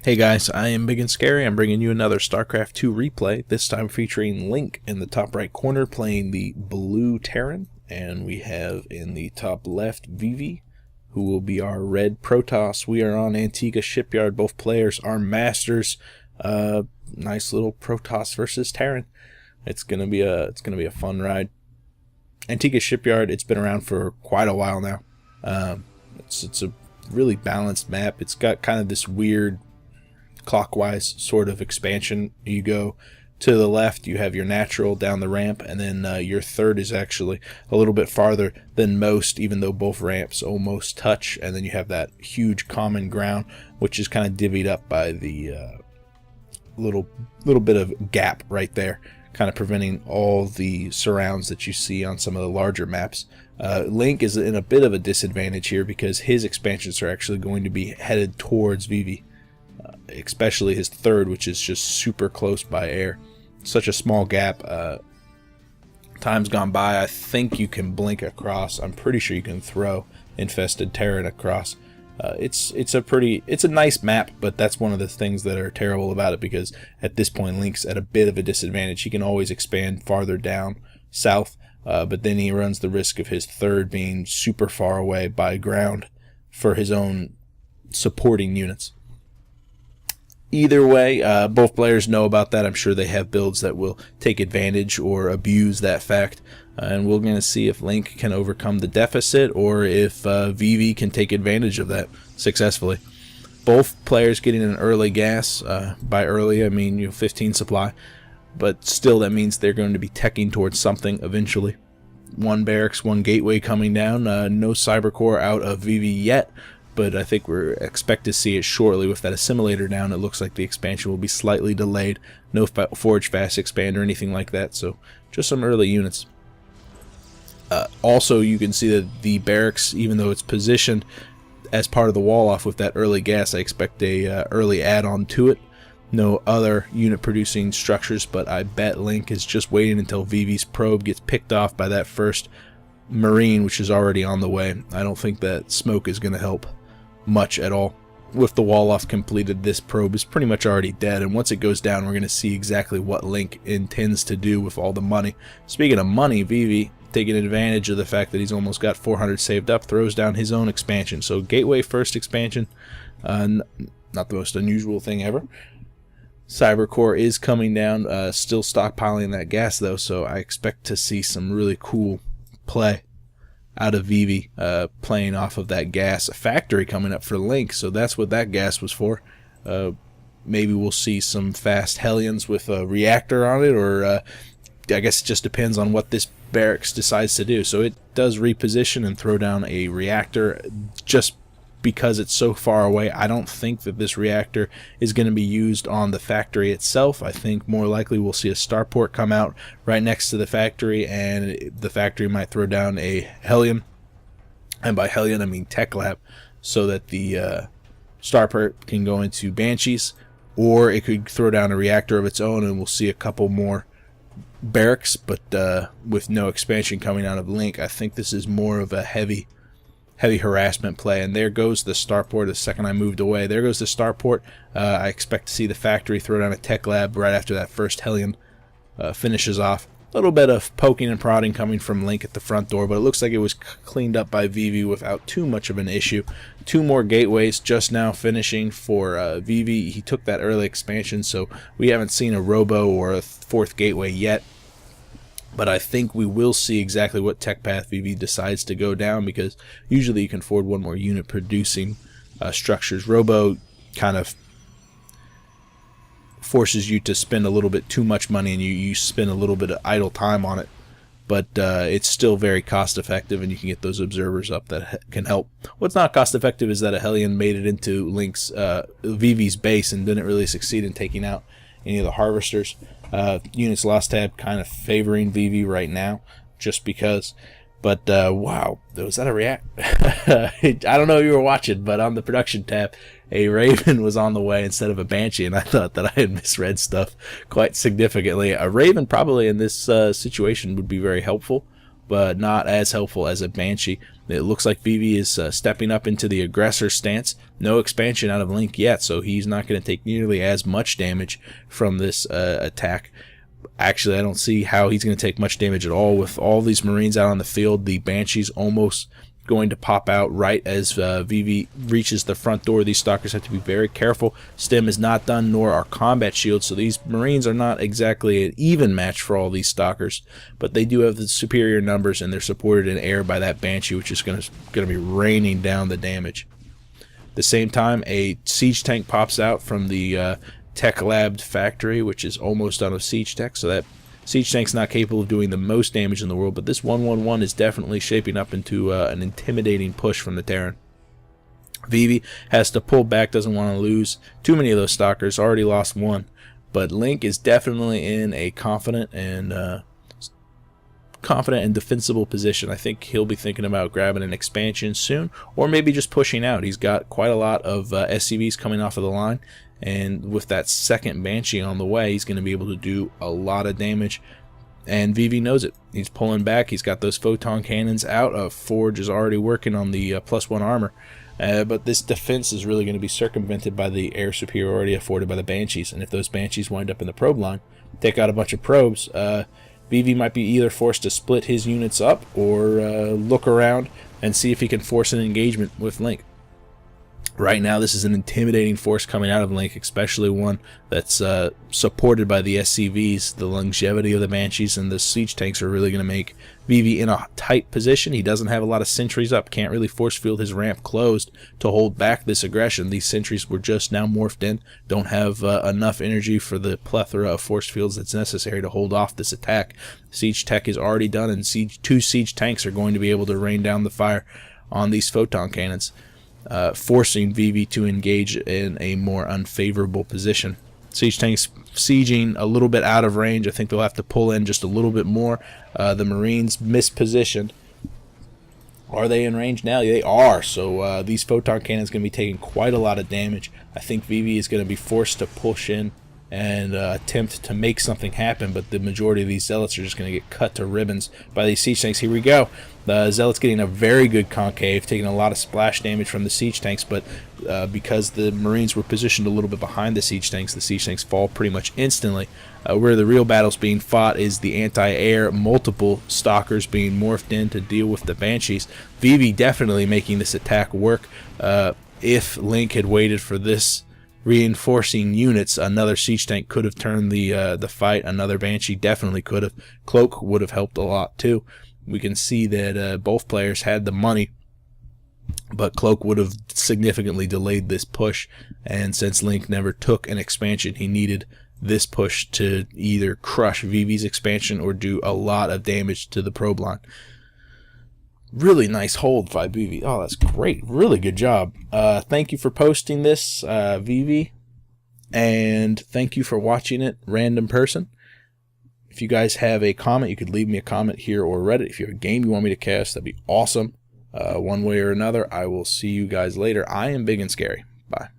Hey guys, I am Ibigandscary. I'm bringing you another StarCraft 2 replay, this time featuring Link in the top right corner playing the blue Terran, and we have in the top left ViVi, who will be our red Protoss. We are on Antigua Shipyard. Both players are masters. Nice little Protoss versus Terran. It's gonna be a fun ride. Antigua Shipyard, it's been around for quite a while now. It's a really balanced map. It's got kind of this weird clockwise sort of expansion. You go to the left, you have your natural down the ramp, and then your third is actually a little bit farther than most, even though both ramps almost touch, and then you have that huge common ground, which is kind of divvied up by the little bit of gap right there, kind of preventing all the surrounds that you see on some of the larger maps. Link is in a bit of a disadvantage here because his expansions are actually going to be headed towards ViVi. Especially his third, which is just super close by air. Such a small gap. Time's gone by. I think you can blink across. I'm pretty sure you can throw infested Terran across. It's a nice map, but that's one of the things that are terrible about it, because at this point Link's at a bit of a disadvantage. He can always expand farther down south, but then he runs the risk of his third being super far away by ground for his own supporting units. Either way, both players know about that. I'm sure they have builds that will take advantage or abuse that fact. And we're going to see if Link can overcome the deficit, or if ViVi can take advantage of that successfully. Both players getting an early gas. By early, I mean 15 supply. But still, that means they're going to be teching towards something eventually. One barracks, one gateway coming down. No cyber core out of ViVi yet, but I think we're expect to see it shortly with that assimilator down. It looks like the expansion will be slightly delayed. No forge fast expand or anything like that, so just some early units. Also, you can see that the barracks, even though it's positioned as part of the wall off with that early gas, I expect a early add-on to it. No other unit producing structures, but I bet Link is just waiting until ViVi's probe gets picked off by that first Marine, which is already on the way. I don't think that smoke is going to help much at all. With the wall off completed, this probe is pretty much already dead, and once it goes down, we're going to see exactly what Link intends to do with all the money. Speaking of money, ViVi, taking advantage of the fact that he's almost got 400 saved up, throws down his own expansion. So gateway first expansion, not the most unusual thing ever. Cyber core is coming down, still stockpiling that gas though, so I expect to see some really cool play out of ViVi, playing off of that gas. A factory coming up for Link, so that's what that gas was for. Maybe we'll see some fast Hellions with a reactor on it, or I guess it just depends on what this barracks decides to do. So it does reposition and throw down a reactor just because it's so far away. I don't think that this reactor is going to be used on the factory itself. I think more likely we'll see a starport come out right next to the factory, and the factory might throw down a Hellion, and by Hellion I mean Tech Lab, so that the starport can go into Banshees, or it could throw down a reactor of its own, and we'll see a couple more barracks, but with no expansion coming out of Link. I think this is more of a heavy harassment play. And there goes the starport. The second I moved away, there goes the starport. I expect to see the factory throw down a tech lab right after that first Hellion finishes off. A little bit of poking and prodding coming from Link at the front door, but it looks like it was cleaned up by ViVi without too much of an issue. Two more gateways just now finishing for ViVi. He took that early expansion, so we haven't seen a robo or a fourth gateway yet. But I think we will see exactly what tech path ViVi decides to go down, because usually you can afford one more unit producing structures. Robo kind of forces you to spend a little bit too much money, and you spend a little bit of idle time on it. But it's still very cost effective, and you can get those observers up that can help. What's not cost effective is that a Hellion made it into Link's ViVi's base and didn't really succeed in taking out any of the harvesters. Units lost tab kind of favoring ViVi right now, just because. But wow, was that a react? I don't know if you were watching, but on the production tab, a Raven was on the way instead of a Banshee, and I thought that I had misread stuff quite significantly. A Raven probably in this situation would be very helpful, but not as helpful as a Banshee. It looks like ViVi is stepping up into the aggressor stance. No expansion out of Link yet, so he's not going to take nearly as much damage from this attack. Actually, I don't see how he's going to take much damage at all. With all these Marines out on the field, the Banshee's almost going to pop out right as ViVi reaches the front door. These Stalkers have to be very careful. Stim is not done, nor are combat shields, so these Marines are not exactly an even match for all these Stalkers, but they do have the superior numbers, and they're supported in air by that Banshee, which is going to be raining down the damage. At the same time, a siege tank pops out from the Tech Lab factory, which is almost done with siege tech, so that siege tank's not capable of doing the most damage in the world, but this 1-1-1 is definitely shaping up into an intimidating push from the Terran. ViVi has to pull back, doesn't want to lose too many of those Stalkers, already lost one, but Link is definitely in a confident and defensible position. I think he'll be thinking about grabbing an expansion soon, or maybe just pushing out. He's got quite a lot of SCVs coming off of the line, and with that second Banshee on the way, he's going to be able to do a lot of damage, and ViVi knows it. He's pulling back. He's got those photon cannons out. Forge is already working on the +1 armor, but this defense is really going to be circumvented by the air superiority afforded by the Banshees, and if those Banshees wind up in the probe line, take out a bunch of probes, ViVi might be either forced to split his units up or look around and see if he can force an engagement with Link. Right now, this is an intimidating force coming out of Link, especially one that's supported by the SCVs. The longevity of the Banshees and the siege tanks are really going to make ViVi in a tight position. He doesn't have a lot of sentries up, can't really force field his ramp closed to hold back this aggression. These sentries were just now morphed in, don't have enough energy for the plethora of force fields that's necessary to hold off this attack. Siege tech is already done, and two siege tanks are going to be able to rain down the fire on these photon cannons, forcing ViVi to engage in a more unfavorable position. Siege tanks sieging a little bit out of range. I think they'll have to pull in just a little bit more. The Marines mispositioned. Are they in range now? They are. So these photon cannons going to be taking quite a lot of damage. I think ViVi is going to be forced to push in and attempt to make something happen, but the majority of these Zealots are just going to get cut to ribbons by these siege tanks. Here we go. The Zealots getting a very good concave, taking a lot of splash damage from the siege tanks, but because the Marines were positioned a little bit behind the siege tanks fall pretty much instantly. Where the real battle's being fought is the anti-air, multiple Stalkers being morphed in to deal with the Banshees. ViVi definitely making this attack work. If Link had waited for this reinforcing units, another siege tank could have turned the fight. Another Banshee definitely could have. Cloak would have helped a lot too. We can see that both players had the money, but Cloak would have significantly delayed this push, and since Link never took an expansion, he needed this push to either crush ViVi's expansion or do a lot of damage to the probe line. Really nice hold by ViVi. Oh, that's great. Really good job. Thank you for posting this, ViVi, and thank you for watching it, random person. If you guys have a comment, you could leave me a comment here or Reddit. If you have a game you want me to cast, that'd be awesome. One way or another, I will see you guys later. I am Big and Scary. Bye.